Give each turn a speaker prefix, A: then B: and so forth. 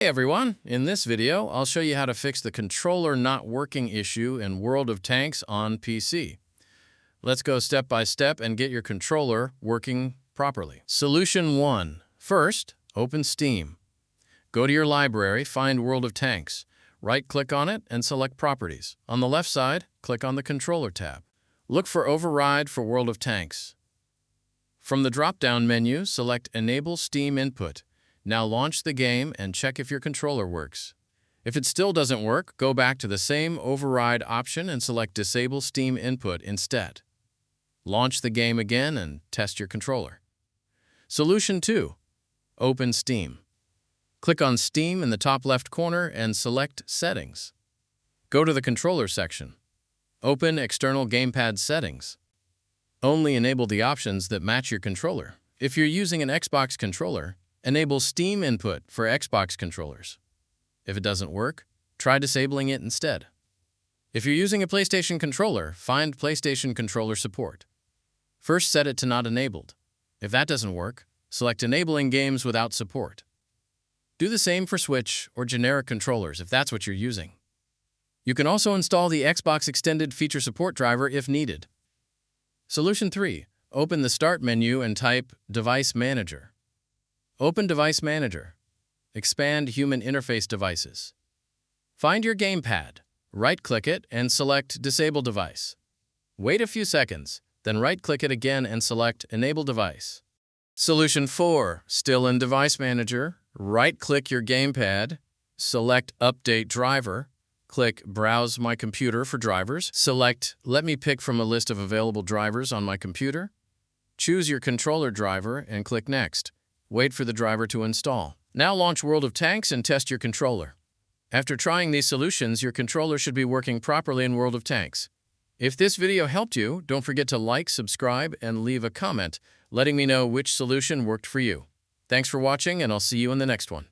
A: Hey everyone, in this video, I'll show you how to fix the controller not working issue in World of Tanks on PC. Let's go step by step and get your controller working properly. Solution 1. First, open Steam. Go to your library, find World of Tanks. Right-click on it and select Properties. On the left side, click on the Controller tab. Look for Override for World of Tanks. From the drop-down menu, select Enable Steam Input. Now launch the game and check if your controller works. If it still doesn't work, go back to the same override option and select Disable Steam Input instead. Launch the game again and test your controller. Solution 2. Open Steam. Click on Steam in the top left corner and select Settings. Go to the Controller section. Open External Gamepad Settings. Only enable the options that match your controller. If you're using an Xbox controller, enable Steam Input for Xbox controllers. If it doesn't work, try disabling it instead. If you're using a PlayStation controller, find PlayStation controller support. First, set it to Not Enabled. If that doesn't work, select Enabling Games Without Support. Do the same for Switch or generic controllers if that's what you're using. You can also install the Xbox Extended Feature Support driver if needed. Solution 3. Open the Start menu and type Device Manager. Open Device Manager. Expand Human Interface Devices. Find your Gamepad. Right-click it and select Disable Device. Wait a few seconds, then right-click it again and select Enable Device. Solution 4. Still in Device Manager. Right-click your Gamepad. Select Update Driver. Click Browse My Computer for drivers. Select Let me pick from a list of available drivers on my computer. Choose your controller driver and click Next. Wait for the driver to install. Now launch World of Tanks and test your controller. After trying these solutions, your controller should be working properly in World of Tanks. If this video helped you, don't forget to like, subscribe, and leave a comment letting me know which solution worked for you. Thanks for watching, and I'll see you in the next one.